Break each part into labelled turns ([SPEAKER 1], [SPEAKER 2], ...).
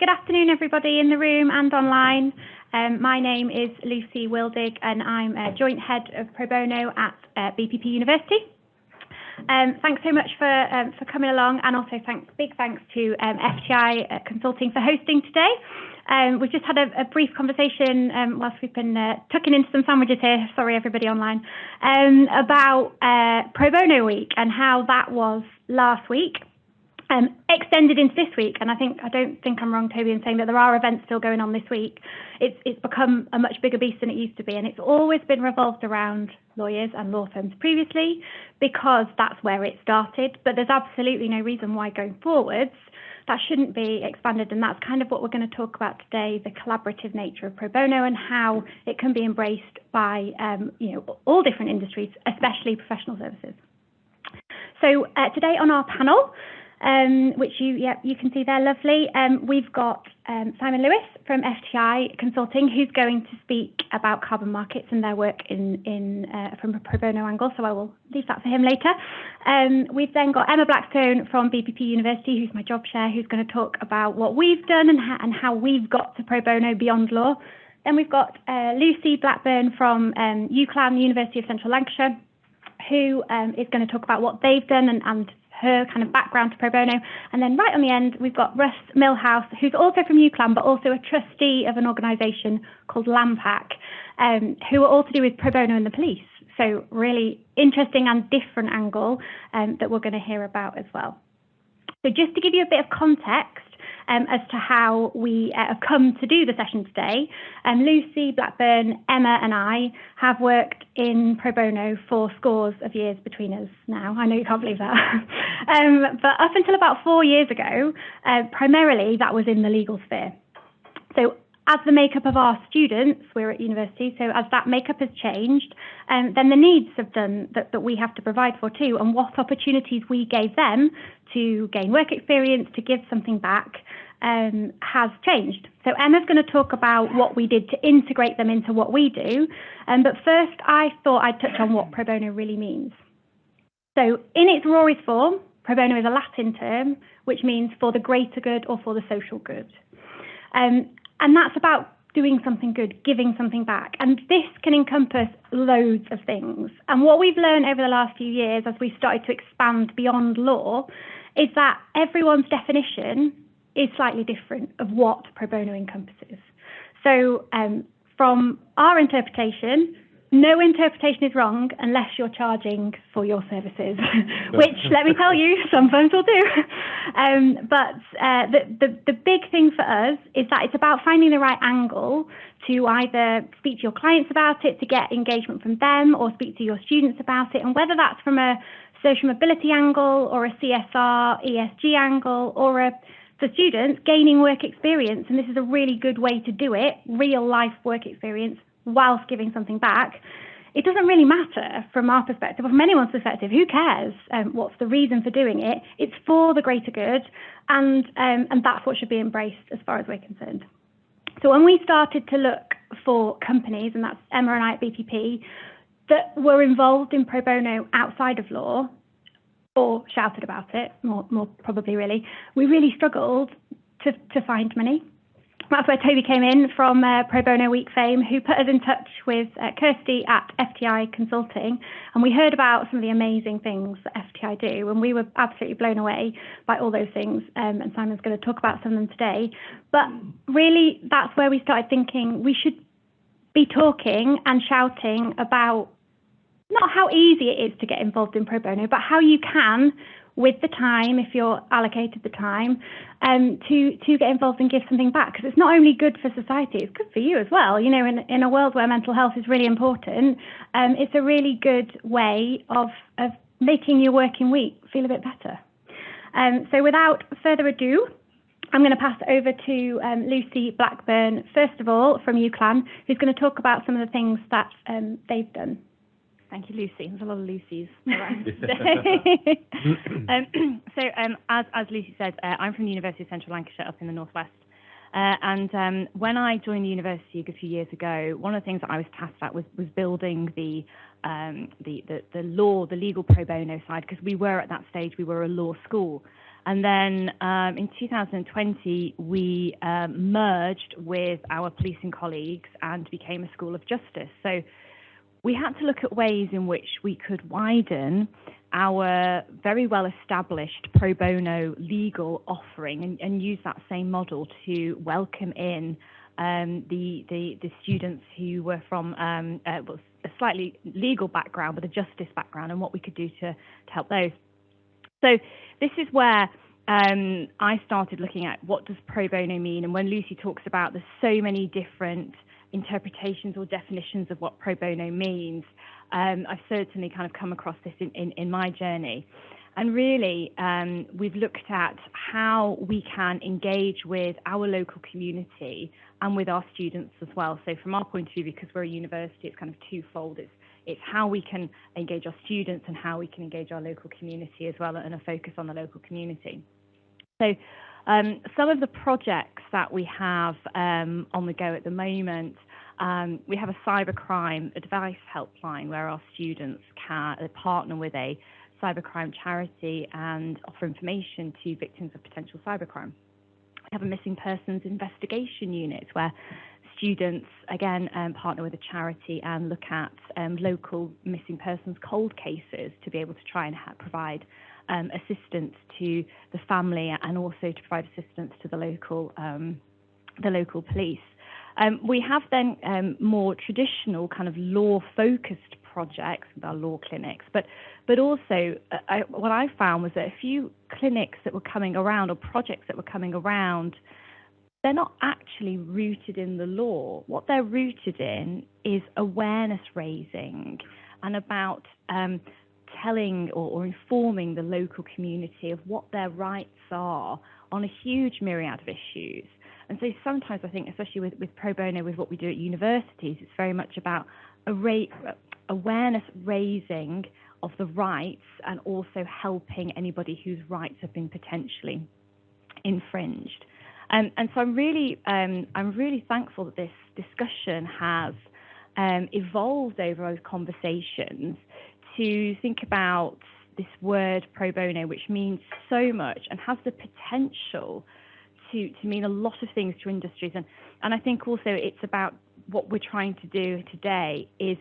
[SPEAKER 1] Good afternoon, everybody in the room and online. My name is Lucy Wildig, and I'm a Joint Head of Pro Bono at BPP University. Thanks so much for coming along, and also big thanks to FTI Consulting for hosting today. We've just had a brief conversation whilst we've been tucking into some sandwiches here, sorry everybody online, about Pro Bono Week and how that was last week. Extended into this week, and I don't think I'm wrong, Toby, in saying that there are events still going on this week. It's become a much bigger beast than it used to be, and it's always been revolved around lawyers and law firms previously because that's where it started. But there's absolutely no reason why going forwards that shouldn't be expanded, and that's kind of what we're going to talk about today: the collaborative nature of pro bono and how it can be embraced by all different industries, especially professional services. So today on our panel, which you can see there, lovely. We've got Simon Lewis from FTI Consulting, who's going to speak about carbon markets and their work from a pro bono angle, so I will leave that for him later. We've then got Emma Blackstone from BPP University, who's my job share, who's going to talk about what we've done and how we've got to pro bono beyond law. Then we've got Lucy Blackburn from UCLan, University of Central Lancashire, who is going to talk about what they've done and her kind of background to pro bono. And then right on the end, we've got Russ Millhouse, who's also from UCLan, but also a trustee of an organisation called LAMPAC, who are all to do with pro bono and the police. So really interesting and different angle that we're going to hear about as well. So just to give you a bit of context as to how we have come to do the session today, Lucy Blackburn, Emma and I have worked in pro bono for scores of years between us now. I know you can't believe that. But up until about 4 years ago, primarily that was in the legal sphere. So as the makeup of our students, we're at university, so as that makeup has changed, then the needs have done that we have to provide for too, and what opportunities we gave them to gain work experience, to give something back, has changed. So Emma's going to talk about what we did to integrate them into what we do, but first I thought I'd touch on what pro bono really means. So in its rawest form, pro bono is a Latin term, which means for the greater good or for the social good. And that's about doing something good, giving something back. And this can encompass loads of things. And what we've learned over the last few years as we started to expand beyond law is that everyone's definition is slightly different of what pro bono encompasses. So from our interpretation, no interpretation is wrong unless you're charging for your services, which, let me tell you, some firms will do. But the big thing for us is that it's about finding the right angle to either speak to your clients about it, to get engagement from them, or speak to your students about it. And whether that's from a social mobility angle or a CSR, ESG angle, or for students, gaining work experience. And this is a really good way to do it, real life work experience, whilst giving something back. It doesn't really matter from our perspective, or from anyone's perspective. Who cares what's the reason for doing it? It's for the greater good, and that's what should be embraced as far as we're concerned. So when we started to look for companies, and that's Emma and I at BPP, that were involved in pro bono outside of law, or shouted about it, more probably really, we really struggled to find many. That's where Toby came in from Pro Bono Week fame, who put us in touch with Kirsty at FTI Consulting, and we heard about some of the amazing things that FTI do, and we were absolutely blown away by all those things, and Simon's going to talk about some of them today. But really, that's where we started thinking we should be talking and shouting about not how easy it is to get involved in pro bono, but how you can, with the time, if you're allocated the time, to get involved and give something back. Because it's not only good for society, it's good for you as well. You know, in a world where mental health is really important, it's a really good way of making your working week feel a bit better. So without further ado, I'm going to pass it over to Lucy Blackburn, first of all, from UCLan, who's going to talk about some of the things that they've done.
[SPEAKER 2] Thank you, Lucy. There's a lot of Lucys around. As Lucy said, I'm from the University of Central Lancashire up in the northwest. And when I joined the university a good few years ago, one of the things that I was tasked at was building the legal pro bono side, because we were at that stage, we were a law school. And then in 2020, we merged with our policing colleagues and became a school of justice. So we had to look at ways in which we could widen our very well-established pro bono legal offering and use that same model to welcome in the students who were from a slightly legal background but a justice background, and what we could do to help those. So this is where I started looking at what does pro bono mean, and when Lucy talks about there's so many different interpretations or definitions of what pro bono means, I've certainly kind of come across this in my journey. And really, we've looked at how we can engage with our local community and with our students as well. So from our point of view, because we're a university, it's kind of twofold. It's how we can engage our students and how we can engage our local community as well, and a focus on the local community. So some of the projects that we have on the go at the moment, we have a cybercrime advice helpline where our students can partner with a cybercrime charity and offer information to victims of potential cybercrime. We have a missing persons investigation unit where students, again, partner with a charity and look at local missing persons cold cases to be able to try and provide assistance to the family and also to provide assistance to the local police. We have then more traditional kind of law-focused projects with our law clinics, but also what I found was that a few clinics that were coming around or projects that were coming around, they're not actually rooted in the law. What they're rooted in is awareness raising and about telling or informing the local community of what their rights are on a huge myriad of issues. And so sometimes I think, especially with pro bono, with what we do at universities, it's very much about awareness raising of the rights and also helping anybody whose rights have been potentially infringed. And so I'm really thankful that this discussion has evolved over those conversations to think about this word pro bono, which means so much and has the potential to mean a lot of things to industries. And I think also it's about what we're trying to do today is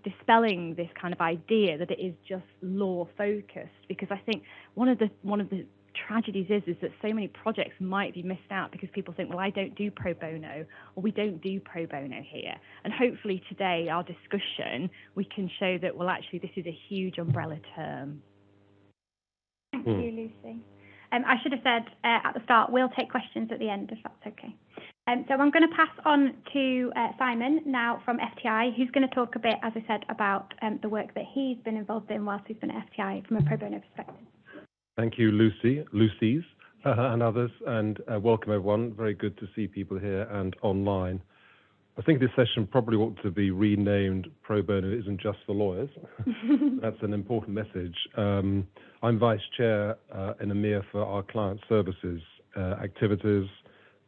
[SPEAKER 2] dispelling this kind of idea that it is just law focused, because I think one of the tragedies is that so many projects might be missed out because people think, well, I don't do pro bono, or we don't do pro bono here. And hopefully today, our discussion, we can show that, well, actually, this is a huge umbrella term.
[SPEAKER 1] Thank you, Lucy. I should have said at the start, we'll take questions at the end, if that's okay. So I'm going to pass on to Simon now from FTI, who's going to talk a bit, as I said, about the work that he's been involved in whilst he's been at FTI from a pro bono perspective.
[SPEAKER 3] Thank you, Lucy's, and others, and welcome everyone. Very good to see people here and online. I think this session probably ought to be renamed Pro Bono Isn't Just for Lawyers. That's an important message. I'm Vice Chair in EMEA for our client services activities.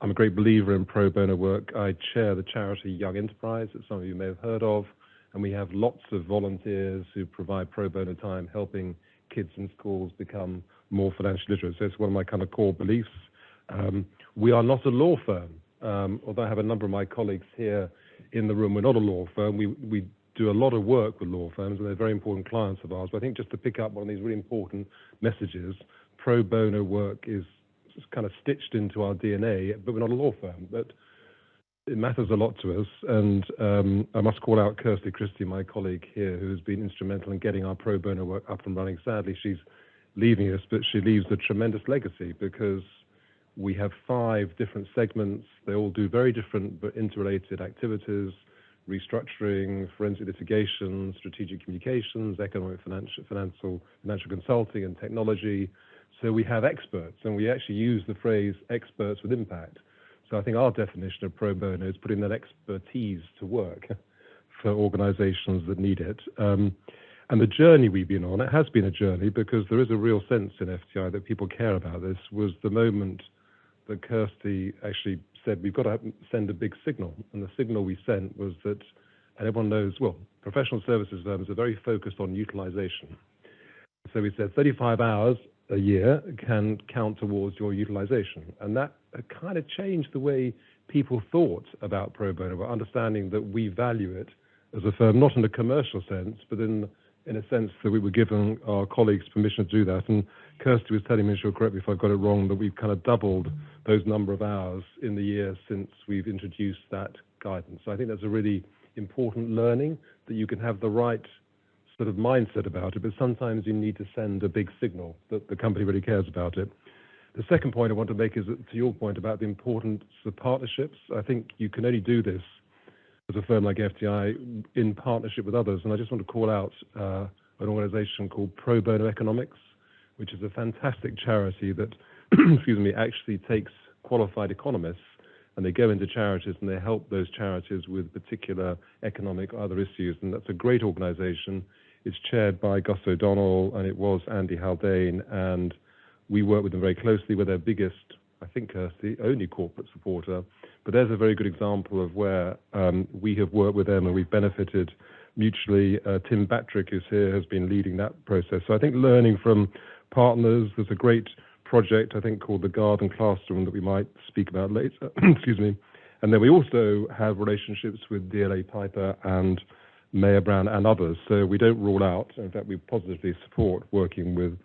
[SPEAKER 3] I'm a great believer in pro bono work. I chair the charity Young Enterprise that some of you may have heard of, and we have lots of volunteers who provide pro bono time helping kids in schools become more financially literate. So it's one of my kind of core beliefs. We are not a law firm, although I have a number of my colleagues here in the room. We're not a law firm. We do a lot of work with law firms, and they're very important clients of ours. But I think just to pick up one of these really important messages, pro bono work is kind of stitched into our DNA, but we're not a law firm. But it matters a lot to us, and I must call out Kirsty Christie, my colleague here, who has been instrumental in getting our pro bono work up and running. Sadly, she's leaving us, but she leaves a tremendous legacy because we have 5 different segments. They all do very different but interrelated activities: restructuring, forensic litigation, strategic communications, economic, financial consulting, and technology. So we have experts, and we actually use the phrase experts with impact. So I think our definition of pro bono is putting that expertise to work for organizations that need it. And the journey we've been on, it has been a journey because there is a real sense in FTI that people care about this, was the moment that Kirsty actually said, we've got to send a big signal. And the signal we sent was that, and everyone knows, well, professional services firms are very focused on utilization. So we said 35 hours a year can count towards your utilization. And that kind of changed the way people thought about pro bono, understanding that we value it as a firm, not in a commercial sense, but in a sense that we were giving our colleagues permission to do that. And Kirsty was telling me, she'll correct me if I've got it wrong, that we've kind of doubled those number of hours in the year since we've introduced that guidance. So I think that's a really important learning, that you can have the right sort of mindset about it, but sometimes you need to send a big signal that the company really cares about it. The second point I want to make is, to your point about the importance of partnerships. I think you can only do this as a firm like FTI in partnership with others. And I just want to call out an organization called Pro Bono Economics, which is a fantastic charity that, excuse me, actually takes qualified economists and they go into charities and they help those charities with particular economic or other issues. And that's a great organization. It's chaired by Gus O'Donnell, and it was Andy Haldane, and we work with them very closely. We're their biggest, I think, Kirsty, only corporate supporter. But there's a very good example of where we have worked with them and we've benefited mutually. Tim Batrick, who's here, has been leading that process. So I think learning from partners, there's a great project, I think, called the Garden Classroom that we might speak about later. Excuse me. And then we also have relationships with DLA Piper and Mayor Brown and others. So we don't rule out, in fact, we positively support working with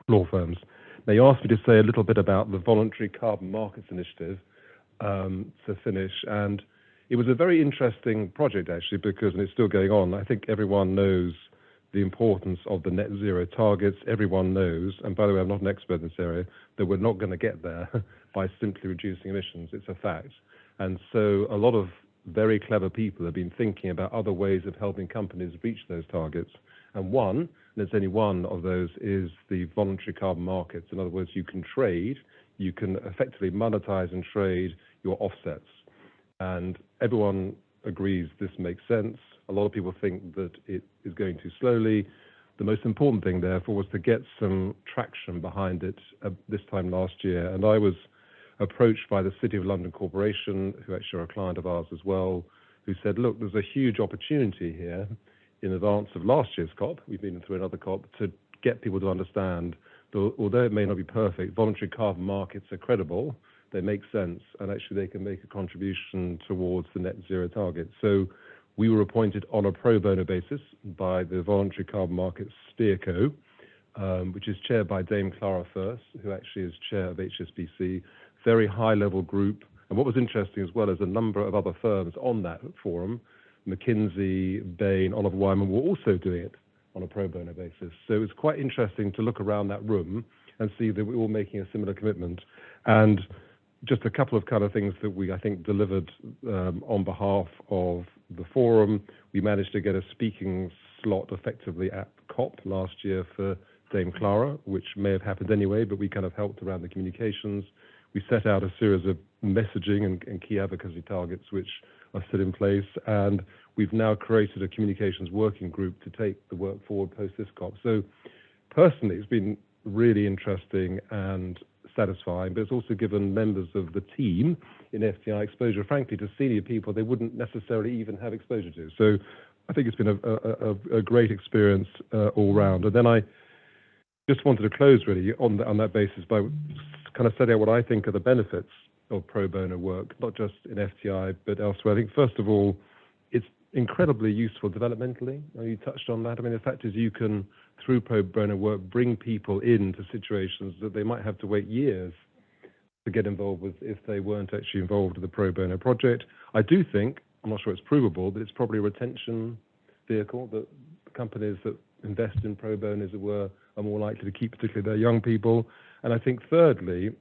[SPEAKER 3] law firms. Now, you asked me to say a little bit about the Voluntary Carbon Markets Initiative to finish. And it was a very interesting project, actually, because, and it's still going on, I think everyone knows the importance of the net zero targets. Everyone knows, and by the way, I'm not an expert in this area, that we're not going to get there by simply reducing emissions. It's a fact. And so a lot of very clever people have been thinking about other ways of helping companies reach those targets. And one, and there's only one of those, is the voluntary carbon markets. In other words, you can trade, you can effectively monetize and trade your offsets. And everyone agrees this makes sense. A lot of people think that it is going too slowly. The most important thing, therefore, was to get some traction behind it this time last year. And I was approached by the City of London Corporation, who actually are a client of ours as well, who said, look, there's a huge opportunity here in advance of last year's COP, we've been through another COP, to get people to understand that although it may not be perfect, voluntary carbon markets are credible, they make sense, and actually they can make a contribution towards the net zero target. So we were appointed on a pro bono basis by the Voluntary Carbon Markets Steerco, which is chaired by Dame Clara First, who actually is chair of HSBC, very high-level group. And what was interesting as well is a number of other firms on that forum, McKinsey, Bain, Oliver Wyman, were also doing it on a pro bono basis. So it's quite interesting to look around that room and see that we're all making a similar commitment. And just a couple of kind of things that we, I think, delivered on behalf of the forum. We managed to get a speaking slot effectively at COP last year for Dame Clara, which may have happened anyway, but we kind of helped around the communications. We set out a series of messaging and key advocacy targets, which are still in place. And we've now created a communications working group to take the work forward post this COP. So personally, it's been really interesting and satisfying, but it's also given members of the team in FTI exposure, frankly, to senior people they wouldn't necessarily even have exposure to. So I think it's been a great experience all round. And then I just wanted to close really on that basis by kind of setting out what I think are the benefits of pro bono work, not just in FTI, but elsewhere. I think, first of all, it's incredibly useful developmentally. You touched on that. I mean, the fact is you can, through pro bono work, bring people into situations that they might have to wait years to get involved with if they weren't actually involved with the pro bono project. I do think, I'm not sure it's provable, but it's probably a retention vehicle that companies that invest in pro bono, as it were, are more likely to keep particularly their young people. And I think thirdly,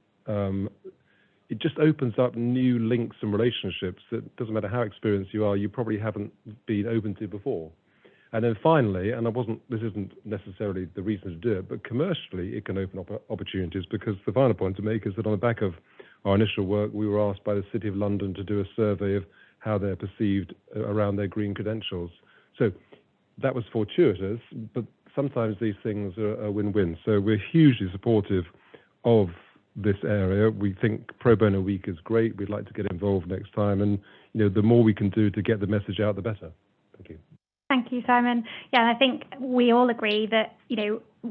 [SPEAKER 3] it just opens up new links and relationships that doesn't matter how experienced you are, you probably haven't been open to before. And then finally, and this isn't necessarily the reason to do it, but commercially it can open up opportunities, because the final point to make is that on the back of our initial work, we were asked by the City of London to do a survey of how they're perceived around their green credentials. So that was fortuitous, but sometimes these things are a win-win. So we're hugely supportive of this area. We think Pro Bono Week is great. We'd like to get involved next time. And, the more we can do to get the message out, the better. Thank you.
[SPEAKER 1] Thank you, Simon. Yeah, I think we all agree that,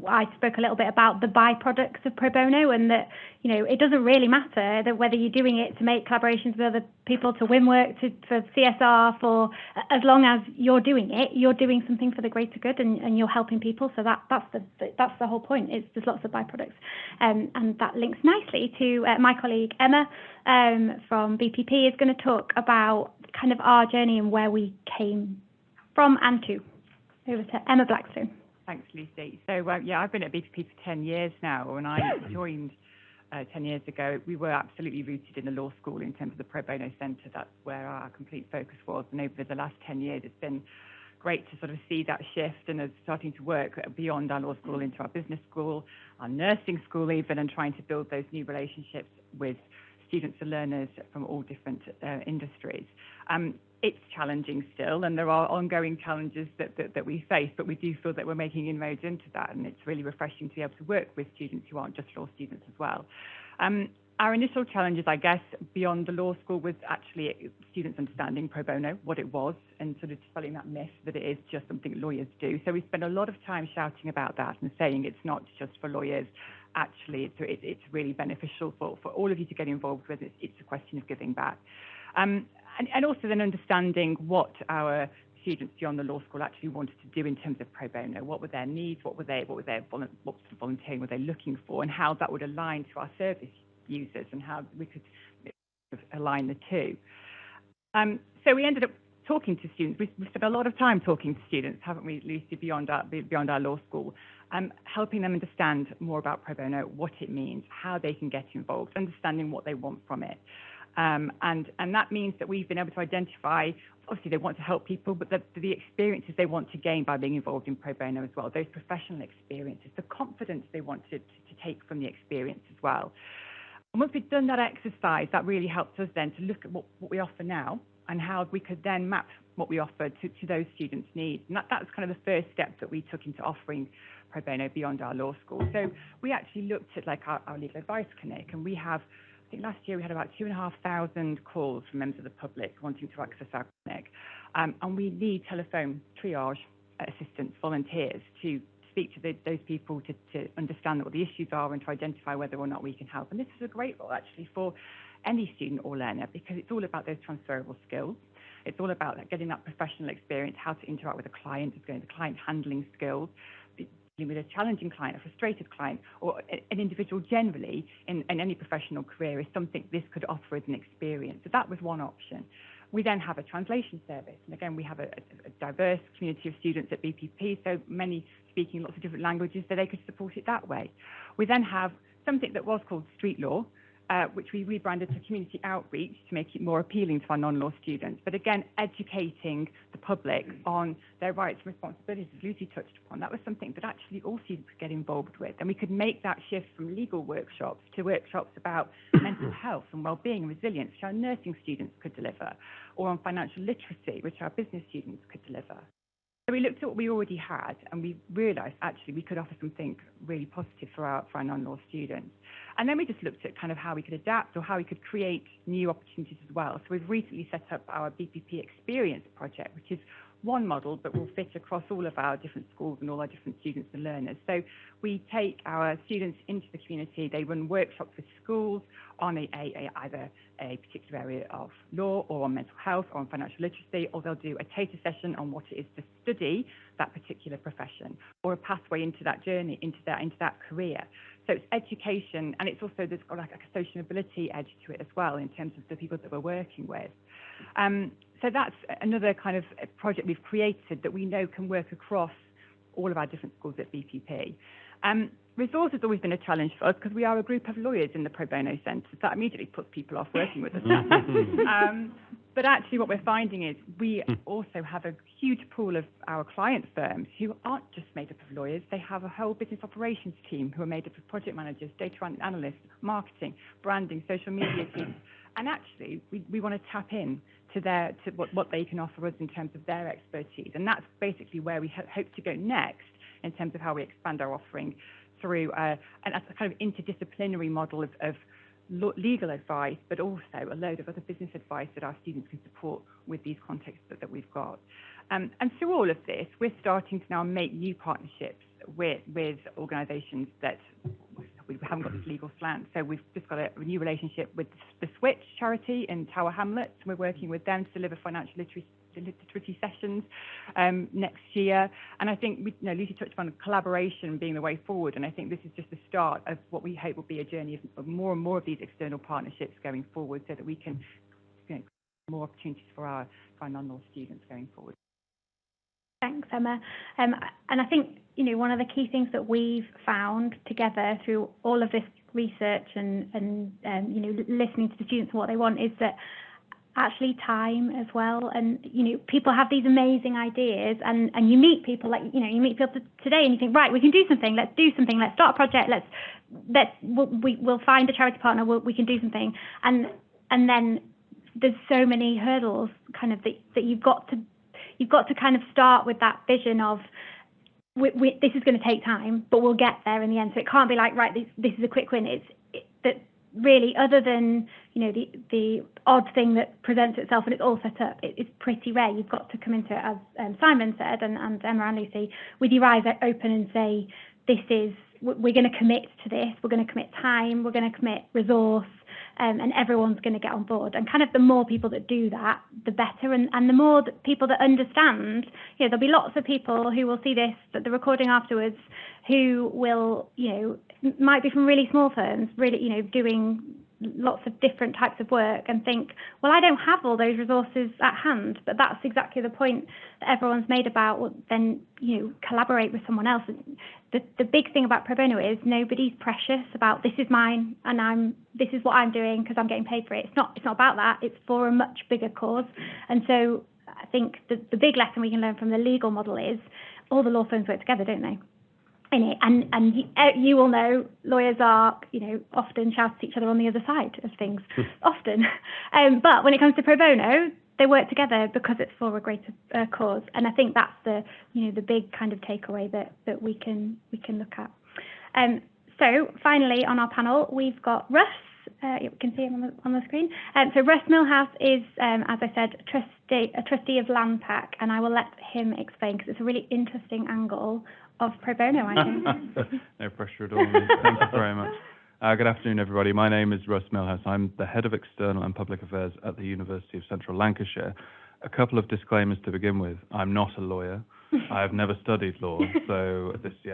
[SPEAKER 1] I spoke a little bit about the byproducts of pro bono, and that, it doesn't really matter that whether you're doing it to make collaborations with other people, to win work, for CSR, as long as you're doing it, you're doing something for the greater good, and you're helping people. So that's the whole point. There's lots of byproducts, and that links nicely to my colleague Emma from BPP is going to talk about kind of our journey and where we came from and to. Over to Emma Blackstone.
[SPEAKER 4] Thanks, Lucy. So, I've been at BPP for 10 years now. When I joined 10 years ago, we were absolutely rooted in the law school in terms of the Pro Bono Centre. That's where our complete focus was. And over the last 10 years, it's been great to sort of see that shift and us starting to work beyond our law school into our business school, our nursing school even, and trying to build those new relationships with students and learners from all different industries. It's challenging still, and there are ongoing challenges that we face, but we do feel that we're making inroads into that, and it's really refreshing to be able to work with students who aren't just law students as well. Our initial challenges, I guess, beyond the law school was actually students understanding pro bono, what it was, and sort of dispelling that myth that it is just something lawyers do. So we spent a lot of time shouting about that and saying it's not just for lawyers. Actually, it's really beneficial for all of you to get involved with it. It's a question of giving back. And also then understanding what our students beyond the law school actually wanted to do in terms of pro bono. What were their needs? What sort of volunteering were they looking for? And how that would align to our service users and how we could align the two. So we ended up talking to students. We've spent a lot of time talking to students, haven't we, Lucy, beyond our law school, helping them understand more about pro bono, what it means, how they can get involved, understanding what they want from it. And that means that we've been able to identify, obviously they want to help people, but the experiences they want to gain by being involved in pro bono as well, those professional experiences, the confidence they want to take from the experience as well. And once we've done that exercise, that really helps us then to look at what we offer now and how we could then map what we offer to those students' needs. And that was kind of the first step that we took into offering pro bono beyond our law school. So we actually looked at like our legal advice clinic, and we have, I think last year we had about 2,500 calls from members of the public wanting to access our clinic. And we need telephone triage assistants, volunteers, to speak to those people to understand what the issues are and to identify whether or not we can help. And this is a great role actually for any student or learner, because it's all about those transferable skills. It's all about getting that professional experience, how to interact with a client, the client handling skills, dealing with a challenging client, a frustrated client, or an individual generally in any professional career is something this could offer as an experience. So that was one option. We then have a translation service. And again, we have a diverse community of students at BPP, so many speaking lots of different languages, so they could support it that way. We then have something that was called street law, which we rebranded to community outreach to make it more appealing to our non-law students. But again, educating the public on their rights and responsibilities, as Lucy touched upon, that was something that actually all students could get involved with. And we could make that shift from legal workshops to workshops about mental health and well-being and resilience, which our nursing students could deliver, or on financial literacy, which our business students could deliver. So we looked at what we already had, and we realised actually we could offer something really positive for our non-law students. And then we just looked at kind of how we could adapt or how we could create new opportunities as well. So we've recently set up our BPP Experience project, which is one model but will fit across all of our different schools and all our different students and learners. So we take our students into the community. They run workshops with schools on either a particular area of law or on mental health or on financial literacy, or they'll do a taster session on what it is to study that particular profession or a pathway into that journey, into that career. So it's education, and it's also, there's got like a social mobility edge to it as well in terms of the people that we're working with. So that's another kind of project we've created that we know can work across all of our different schools at BPP. Resource has always been a challenge for us because we are a group of lawyers in the Pro Bono Centre. So that immediately puts people off working with us. But actually what we're finding is we also have a huge pool of our client firms who aren't just made up of lawyers. They have a whole business operations team who are made up of project managers, data analysts, marketing, branding, social media teams. And actually we want to tap in to what they can offer us in terms of their expertise. And that's basically where we hope to go next in terms of how we expand our offering through and that's a kind of interdisciplinary model of legal advice, but also a load of other business advice that our students can support with these contexts that we've got. And through all of this, we're starting to now make new partnerships with organisations that we haven't got this legal slant. So we've just got a new relationship with the Switch charity in Tower Hamlets. We're working with them to deliver financial literacy sessions next year. And I think Lucy touched on collaboration being the way forward. And I think this is just the start of what we hope will be a journey of more and more of these external partnerships going forward, so that we can create more opportunities for our non-law students going forward.
[SPEAKER 1] Thanks, Emma. And I think, one of the key things that we've found together through all of this research and listening to the students and what they want is that actually time as well. And, people have these amazing ideas and you meet people you meet people today and you think, right, we can do something, let's do something, let's start a project, we'll find a charity partner, we can do something. And then there's so many hurdles kind of that you've got to kind of start with that vision of this is going to take time, but we'll get there in the end. So it can't be like, right, this is a quick win. That really, other than the odd thing that presents itself and it's all set up, it's pretty rare. You've got to come into it, as Simon said, and Emma and Lucy, with your eyes open and say, we're going to commit to this. We're going to commit time. We're going to commit resource. And everyone's going to get on board. And kind of the more people that do that, the better. And the more people that understand, there'll be lots of people who will see the recording afterwards, who will, might be from really small firms, really, doing lots of different types of work and think, well, I don't have all those resources at hand. But that's exactly the point that everyone's made about, well, then, collaborate with someone else. The big thing about pro bono is nobody's precious about this is mine and this is what I'm doing because I'm getting paid for it. It's not about that. It's for a much bigger cause. And so I think the big lesson we can learn from the legal model is all the law firms work together, don't they? And you will know lawyers are, often shout at each other on the other side of things, often. But when it comes to pro bono, they work together because it's for a greater cause. And I think that's the big kind of takeaway that we can look at. So finally on our panel, we've got Russ. You can see him on the screen. So Russ Millhouse is, as I said, a trustee of LandPack, and I will let him explain because it's a really interesting angle of pro bono, I think.
[SPEAKER 5] No pressure at all. Thank you very much. Good afternoon, everybody. My name is Russ Millhouse. I'm the Head of External and Public Affairs at the University of Central Lancashire. A couple of disclaimers to begin with. I'm not a lawyer. I have never studied law, so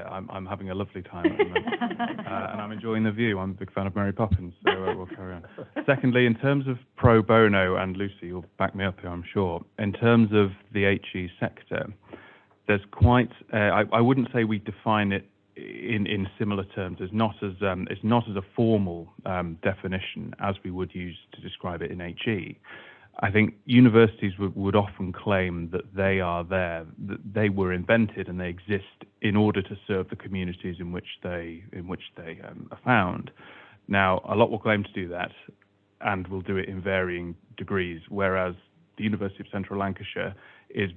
[SPEAKER 5] I'm having a lovely time at the moment. And I'm enjoying the view. I'm a big fan of Mary Poppins, so we'll carry on. Secondly, in terms of pro bono, and Lucy, you'll back me up here, I'm sure, in terms of the HE sector, there's quite, I wouldn't say we define it in similar terms. It's not as a formal definition as we would use to describe it in HE. I think universities would often claim that they are there, that they were invented and they exist in order to serve the communities in which they are found. Now, a lot will claim to do that, and will do it in varying degrees, whereas the University of Central Lancashire is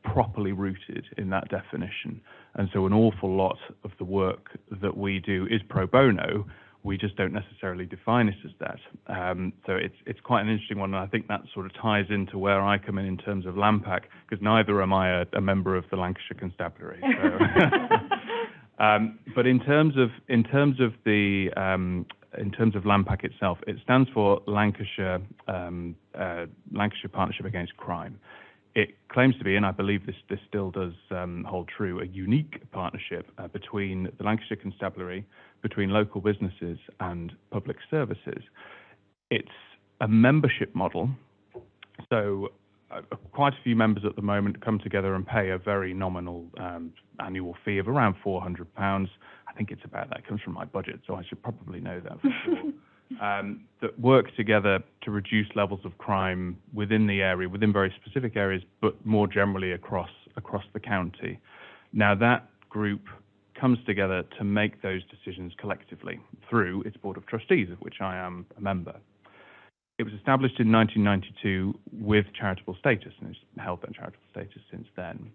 [SPEAKER 5] properly rooted in that definition. And so an awful lot of the work that we do is pro bono. We just don't necessarily define it as that. So it's quite an interesting one, and I think that sort of ties into where I come in terms of LandPack, because neither am I a member of the Lancashire Constabulary. So. But in terms of LandPack itself, it stands for Lancashire Partnership Against Crime. It claims to be, and I believe this still does hold true, a unique partnership between the Lancashire Constabulary, between local businesses and public services. It's a membership model, so quite a few members at the moment come together and pay a very nominal annual fee of around £400. I think it's about that. It comes from my budget, so I should probably know that for sure. That work together to reduce levels of crime within the area, within very specific areas, but more generally across the county. Now, that group comes together to make those decisions collectively through its Board of Trustees, of which I am a member. It was established in 1992 with charitable status, and it's held that charitable status since then.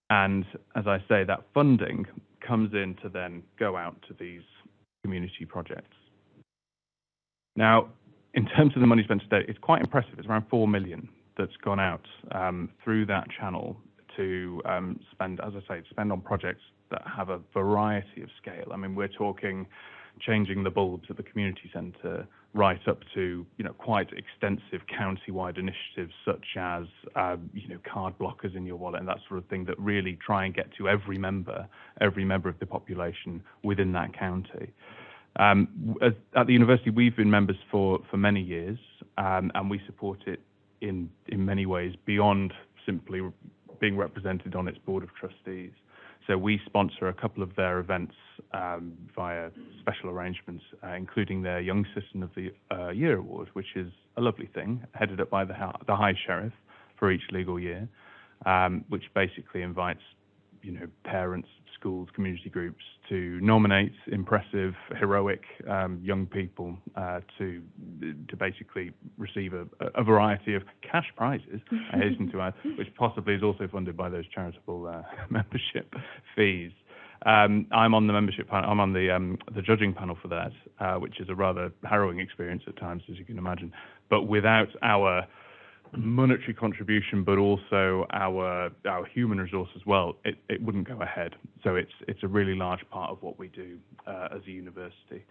[SPEAKER 5] And as I say, that funding comes in to then go out to these community projects. Now, in terms of the money spent today, it's quite impressive. It's around 4 million that's gone out through that channel to spend, as I say, spend on projects that have a variety of scale. I mean, we're talking changing the bulbs at the community centre right up to, quite extensive county-wide initiatives such as, card blockers in your wallet and that sort of thing that really try and get to every member of the population within that county. At the university, we've been members for many years, and we support it in many ways beyond simply being represented on its board of trustees. So we sponsor a couple of their events via special arrangements, including their Young Citizen of the Year Award, which is a lovely thing, headed up by the High Sheriff for each legal year, which basically invites, parents, schools, community groups to nominate impressive, heroic young people to basically receive a variety of cash prizes, I hasten to add, which possibly is also funded by those charitable membership fees. I'm on the membership panel. I'm on the judging panel for that, which is a rather harrowing experience at times, as you can imagine. But without our monetary contribution, but also our human resource as well, it wouldn't go ahead. So it's a really large part of what we do as a university.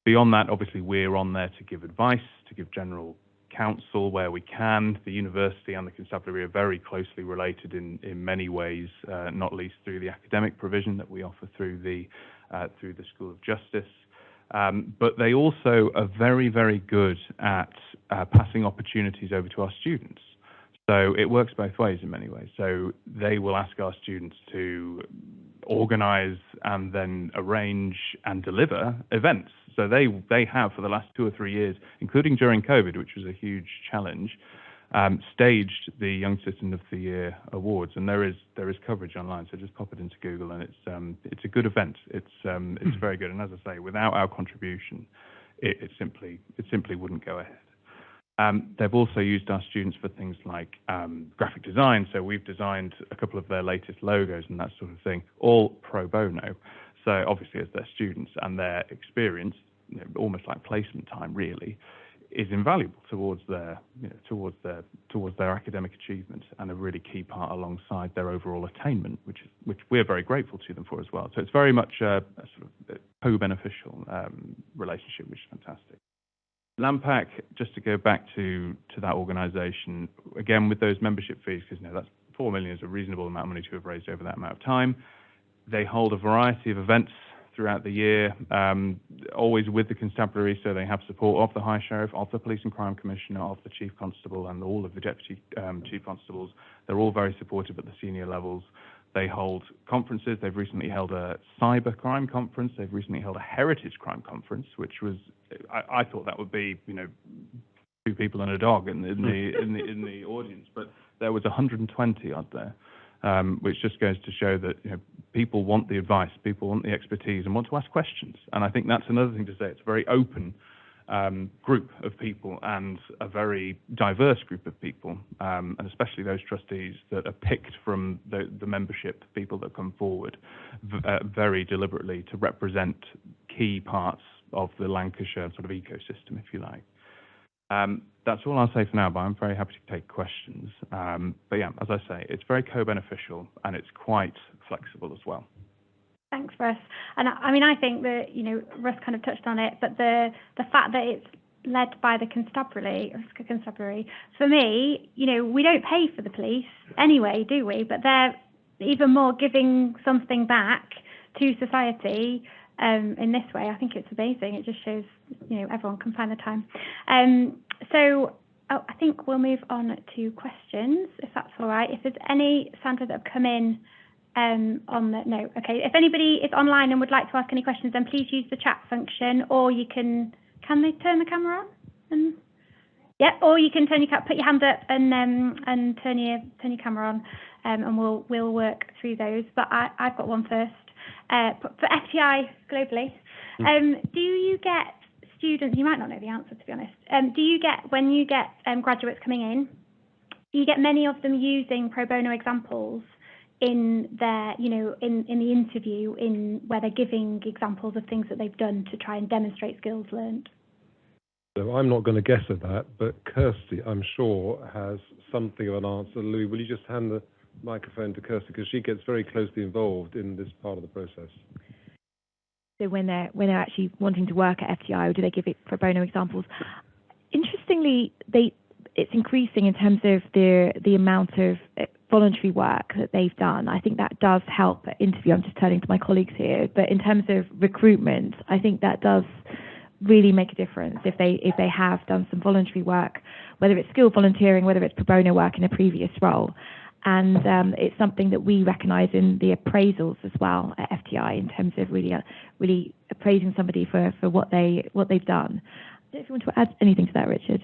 [SPEAKER 5] Beyond that, obviously, we're on there to give advice, to give general counsel where we can. The university and the constabulary are very closely related in many ways, not least through the academic provision that we offer through the School of Justice. But they also are very, very good at passing opportunities over to our students. So it works both ways in many ways. So they will ask our students to organise and then arrange and deliver events. So they have, for the last 2 or 3 years, including during COVID, which was a huge challenge, staged the Young Citizen of the Year Awards, and there is coverage online. So just pop it into Google, and it's a good event. It's very good, and as I say, without our contribution, it simply wouldn't go ahead. They've also used our students for things like graphic design. So we've designed a couple of their latest logos and that sort of thing, all pro bono. So obviously, as their students and their experience, almost like placement time, really, is invaluable towards their academic achievement and a really key part alongside their overall attainment, which we're very grateful to them for as well. So it's very much a sort of co-beneficial relationship, which is fantastic. LAMPAC, just to go back to that organisation, again with those membership fees, because that's 4 million is a reasonable amount of money to have raised over that amount of time. They hold a variety of events throughout the year, always with the constabulary, so they have support of the High Sheriff, of the Police and Crime Commissioner, of the Chief Constable, and all of the Deputy Chief Constables. They're all very supportive at the senior levels. They hold conferences. They've recently held a cyber crime conference. They've recently held a heritage crime conference, which was, I thought that would be, 2 people and a dog in the audience, but there was 120 out there. Which just goes to show that people want the advice, people want the expertise, and want to ask questions. And I think that's another thing to say. It's a very open group of people and a very diverse group of people, and especially those trustees that are picked from the membership people that come forward very deliberately to represent key parts of the Lancashire sort of ecosystem, if you like. That's all I'll say for now, but I'm very happy to take questions. But yeah, as I say, it's very co-beneficial and it's quite flexible as well.
[SPEAKER 1] Thanks, Russ. And I mean, I think that, Russ kind of touched on it, but the fact that it's led by the constabulary, for me, we don't pay for the police anyway, do we? But they're even more giving something back to society in this way. I think it's amazing. It just shows, everyone can find the time. I think we'll move on to questions, if that's all right. If there's any, Sandra, that have come in no, okay. If anybody is online and would like to ask any questions, then please use the chat function, or you can they turn the camera on? Or you can put your hand up and turn your camera on, and we'll work through those. But I've got one first. For FTI globally, do you get students, you might not know the answer, to be honest, when you get graduates coming in, do you get many of them using pro bono examples in their, in the interview, where they're giving examples of things that they've done to try and demonstrate skills learned?
[SPEAKER 3] So I'm not going to guess at that, but Kirsty, I'm sure, has something of an answer. Louis, will you just hand the microphone to Kirsty, because she gets very closely involved in this part of the process.
[SPEAKER 6] So when they're actually wanting to work at FTI, or do they give it pro bono examples? Interestingly, it's increasing in terms of the amount of voluntary work that they've done. I think that does help at interview. I'm just turning to my colleagues here, but in terms of recruitment, I think that does really make a difference if they have done some voluntary work, whether it's skilled volunteering, whether it's pro bono work in a previous role. And it's something that we recognise in the appraisals as well at FTI, in terms of really appraising somebody for what they've done. I don't know if you want to add anything to that, Richard.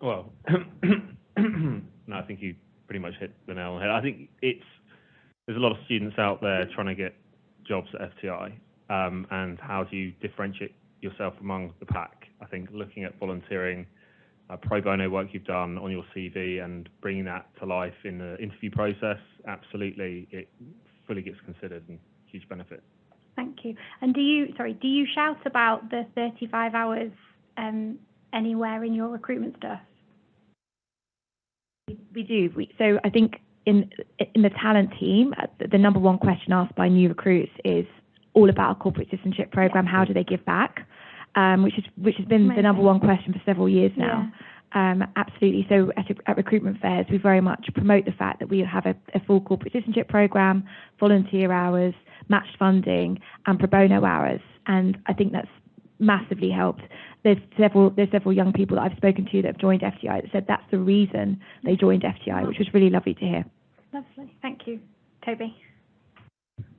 [SPEAKER 7] Well, no, I think you pretty much hit the nail on the head. I think there's a lot of students out there trying to get jobs at FTI, and how do you differentiate yourself among the pack? I think looking at volunteering, pro bono work you've done on your CV and bringing that to life in the interview process, absolutely, it fully gets considered and huge benefit.
[SPEAKER 1] Thank you. And do you shout about the 35 hours anywhere in your recruitment stuff?
[SPEAKER 6] We do. So I think in the talent team, the number one question asked by new recruits is all about our corporate citizenship program. How do they give back? Which has been the number one question for several years now. Yeah. Absolutely. So at recruitment fairs, we very much promote the fact that we have a full corporate citizenship program, volunteer hours, matched funding, and pro bono hours. And I think that's massively helped. There's several young people that I've spoken to that have joined FTI that said that's the reason they joined FTI, which was really lovely to hear.
[SPEAKER 1] Lovely. Thank you. Toby.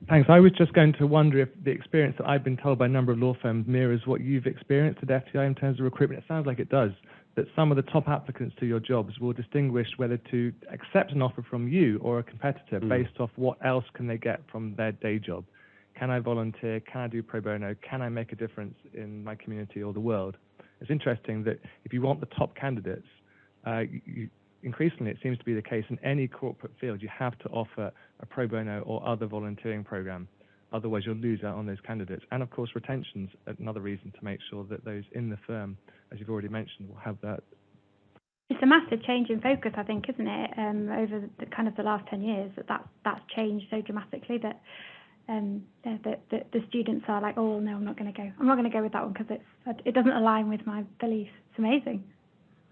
[SPEAKER 8] Thanks. I was just going to wonder if the experience that I've been told by a number of law firms mirrors what you've experienced at FTI in terms of recruitment. It sounds like it does, that some of the top applicants to your jobs will distinguish whether to accept an offer from you or a competitor based off what else can they get from their day job. Can I volunteer? Can I do pro bono? Can I make a difference in my community or the world? It's interesting that if you want the top candidates, increasingly it seems to be the case in any corporate field, you have to offer a pro bono or other volunteering program. Otherwise, you'll lose out on those candidates. And of course, retention's another reason to make sure that those in the firm, as you've already mentioned, will have that.
[SPEAKER 1] It's a massive change in focus, I think, isn't it? Over the last 10 years, that's changed so dramatically that the students are like, oh no, I'm not going to go. I'm not going to go with that one because it doesn't align with my beliefs. It's amazing.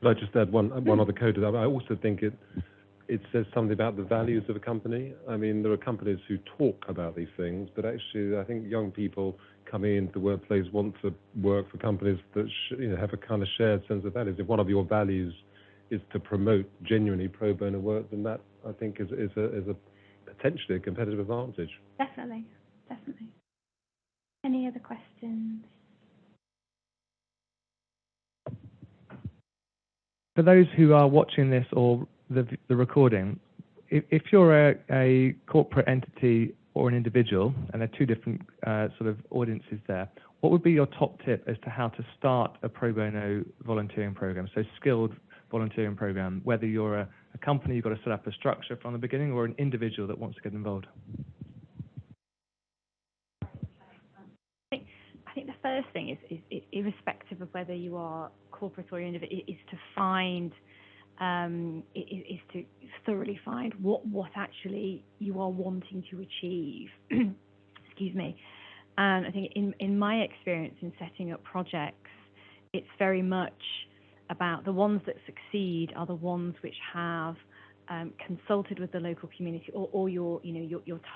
[SPEAKER 3] Could I just add one other code to that? I also think it says something about the values of a company. I mean, there are companies who talk about these things, but actually, I think young people coming into the workplace want to work for companies that have a kind of shared sense of values. If one of your values is to promote genuinely pro bono work, then that I think is a potentially a competitive advantage.
[SPEAKER 1] Definitely. Any other questions?
[SPEAKER 8] For those who are watching this or the recording, if you're a corporate entity or an individual, and there are two different sort of audiences there, what would be your top tip as to how to start a pro bono volunteering program, so skilled volunteering program, whether you're a company, you've got to set up a structure from the beginning, or an individual that wants to get involved?
[SPEAKER 2] I think the first thing is irrespective of whether you are corporate or individual, is to find, is to thoroughly find what actually you are wanting to achieve. Excuse me. And I think in my experience in setting up projects, it's very much about the ones that succeed are the ones which have consulted with the local community or your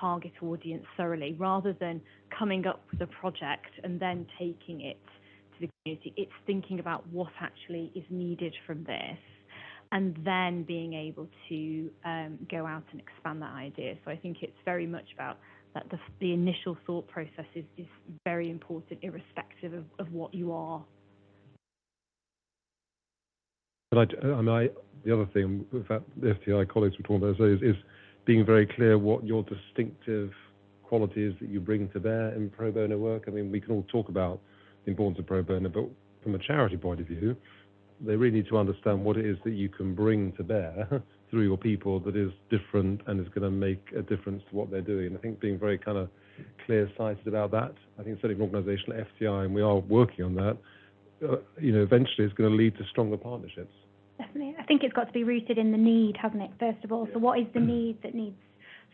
[SPEAKER 2] target audience thoroughly, rather than coming up with a project and then taking it to the community. It's thinking about what actually is needed from this, and then being able to go out and expand that idea. So I think it's very much about that. The initial thought process is very important, irrespective of what you are.
[SPEAKER 3] But the other thing that the FTI colleagues were talking about is being very clear what your distinctive quality is that you bring to bear in pro bono work. I mean, we can all talk about the importance of pro bono, but from a charity point of view, they really need to understand what it is that you can bring to bear through your people that is different and is going to make a difference to what they're doing. And I think being very kind of clear-sighted about that, I think certainly for an organisation like FTI, and we are working on that, eventually is going to lead to stronger partnerships.
[SPEAKER 1] Definitely. I think it's got to be rooted in the need, hasn't it, first of all? So what is the need that needs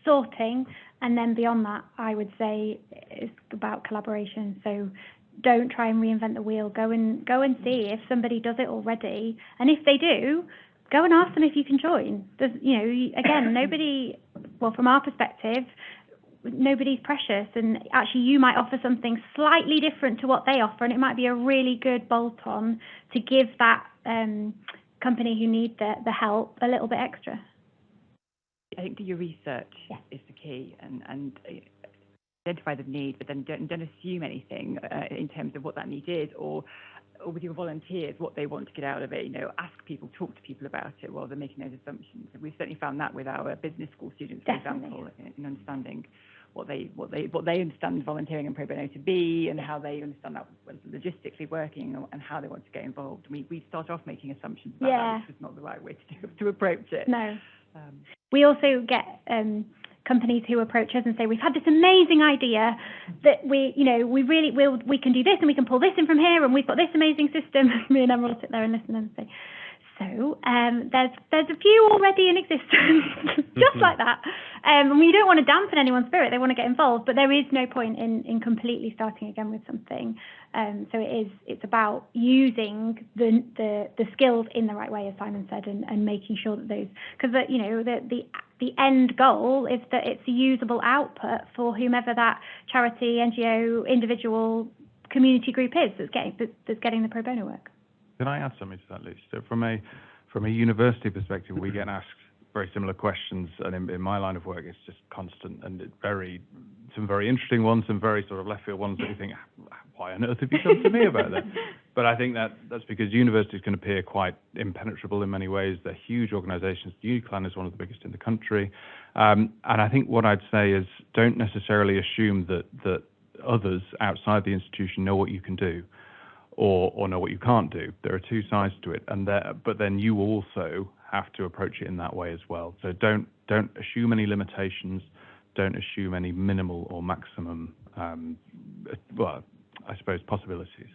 [SPEAKER 1] sorting? And then beyond that, I would say it's about collaboration. So don't try and reinvent the wheel. Go and see if somebody does it already. And if they do, go and ask them if you can join. There's, again, nobody, well, from our perspective, nobody's precious, and actually you might offer something slightly different to what they offer, and it might be a really good bolt-on to give that company who need the help a little bit extra.
[SPEAKER 4] I think do your research is the key, and identify the need, but then don't assume anything in terms of what that need is, or with your volunteers, what they want to get out of it. Ask people, talk to people about it rather than making those assumptions. We've certainly found that with our business school students, for example, in understanding what they understand volunteering and pro bono to be, and how they understand that logistically working, and how they want to get involved. We start off making assumptions about that, which is not the right way to approach it.
[SPEAKER 1] No. We also get companies who approach us and say, we've had this amazing idea that we can do this, and we can pull this in from here, and we've got this amazing system. Me and Emma will sit there and listen and say, so there's a few already in existence, just like that. And we don't want to dampen anyone's spirit. They want to get involved, but there is no point in completely starting again with something. So it's about using the skills in the right way, as Simon said, and making sure that those, because the end goal is that it's a usable output for whomever that charity, NGO, individual, community group is that's getting the pro bono work.
[SPEAKER 5] Can I add something to that, Lucy? So from a university perspective, we get asked very similar questions, and in my line of work, it's just constant, and some very interesting ones, some very sort of left field ones that you think, why on earth have you come to me about that? But I think that's because universities can appear quite impenetrable in many ways. They're huge organisations. UCLan is one of the biggest in the country, and I think what I'd say is don't necessarily assume that others outside the institution know what you can do, or know what you can't do. There are two sides to it, but then you also have to approach it in that way as well. So don't assume any limitations, don't assume any minimal or maximum, I suppose, possibilities.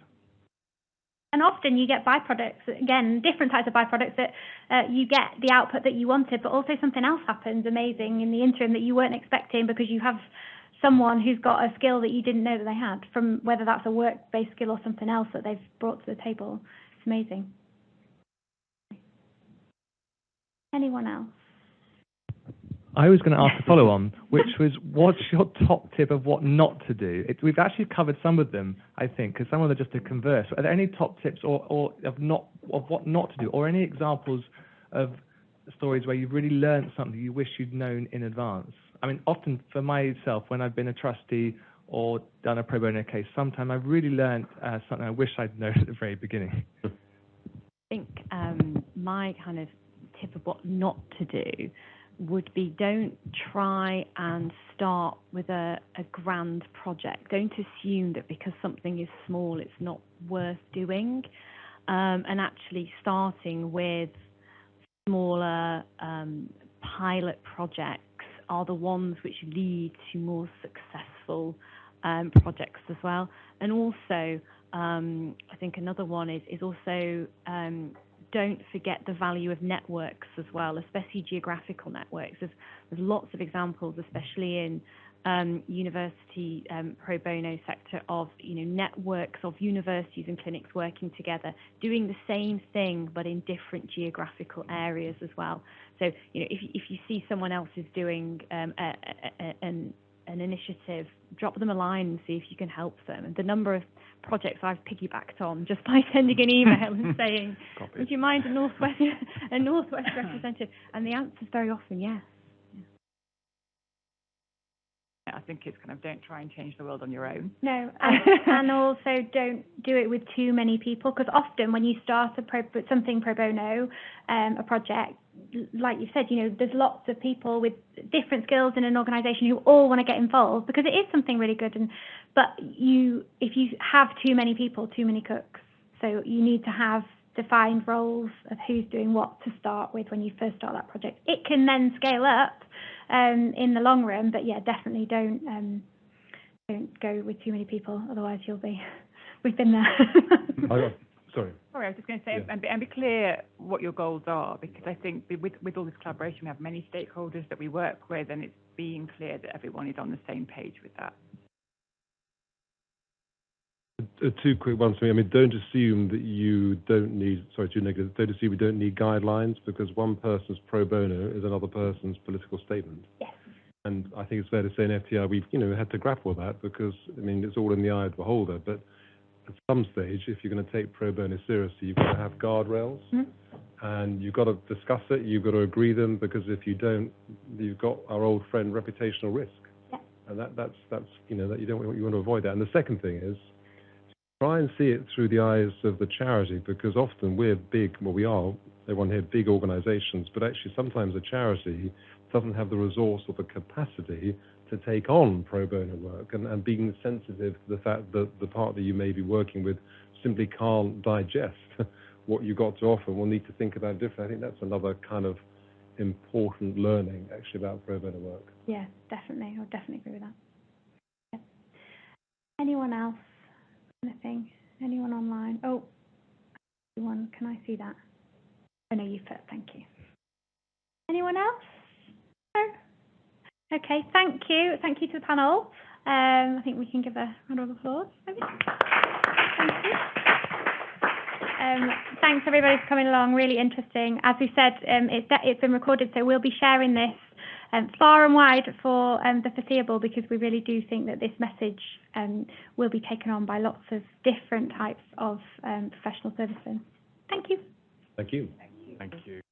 [SPEAKER 1] And often you get byproducts, again, different types of byproducts that you get the output that you wanted, but also something else happens amazing in the interim that you weren't expecting, because you have someone who's got a skill that you didn't know that they had, from whether that's a work-based skill or something else that they've brought to the table. It's amazing. Anyone else?
[SPEAKER 8] I was going to ask a follow-on, which was, what's your top tip of what not to do? We've actually covered some of them, I think, because some of them are just to converse. Are there any top tips or of what not to do, or any examples of stories where you've really learned something you wish you'd known in advance? I mean, often for myself, when I've been a trustee or done a pro bono case, sometimes I've really learned something I wish I'd known at the very beginning.
[SPEAKER 2] I think my kind of tip of what not to do would be, don't try and start with a grand project. Don't assume that because something is small, it's not worth doing. And actually starting with smaller pilot projects are the ones which lead to more successful projects as well. And also, I think another one is also don't forget the value of networks as well, especially geographical networks. There's lots of examples, especially in university pro bono sector, of networks of universities and clinics working together, doing the same thing but in different geographical areas as well. So if you see someone else is doing an initiative, drop them a line and see if you can help them. And the number of projects I've piggybacked on just by sending an email and saying, would you mind a Northwest representative? And the answer is very often yes.
[SPEAKER 4] I think it's kind of, don't try and change the world on your own.
[SPEAKER 1] No, and also don't do it with too many people, because often when you start something pro bono, a project, like you said, there's lots of people with different skills in an organisation who all want to get involved, because it is something really good. But if you have too many people, too many cooks. So you need to have defined roles of who's doing what to start with when you first start that project. It can then scale up in the long run, but yeah, definitely don't go with too many people, otherwise you'll be. We've been there.
[SPEAKER 3] Sorry.
[SPEAKER 4] Sorry, I was just going to say,
[SPEAKER 3] Yeah.
[SPEAKER 4] and be clear what your goals are, because I think with all this collaboration, we have many stakeholders that we work with, and it's being clear that everyone is on the same page with that.
[SPEAKER 3] Two quick ones for me. I mean, don't assume that you don't need, sorry, two negatives. Don't assume we don't need guidelines, because one person's pro bono is another person's political statement.
[SPEAKER 1] Yes.
[SPEAKER 3] And I think it's fair to say in FTI we've, had to grapple with that, because, I mean, it's all in the eye of the beholder. But at some stage, if you're going to take pro bono seriously, you've got to have guardrails. And you've got to discuss it, you've got to agree them, because if you don't, you've got our old friend reputational risk.
[SPEAKER 1] Yeah.
[SPEAKER 3] And that's that you want to avoid that. And the second thing is, try and see it through the eyes of the charity, because often we're big, well, we are, everyone here, big organizations, but actually sometimes a charity doesn't have the resource or the capacity to take on pro bono work, and being sensitive to the fact that the partner you may be working with simply can't digest what you got to offer, we'll need to think about it differently. I think that's another kind of important learning, actually, about pro bono work.
[SPEAKER 1] Yeah, definitely. I would definitely agree with that. Yeah. Anyone else? Anything? Anyone online? Oh, anyone? Can I see that? Oh, no, you first. Thank you. Anyone else? No? Okay, thank you. Thank you to the panel. I think we can give a round of applause. Maybe. Thank you. Thanks, everybody, for coming along. Really interesting. As we said, it's been recorded, so we'll be sharing this far and wide for the foreseeable, because we really do think that this message will be taken on by lots of different types of professional services. Thank you.
[SPEAKER 3] Thank you.
[SPEAKER 5] Thank you.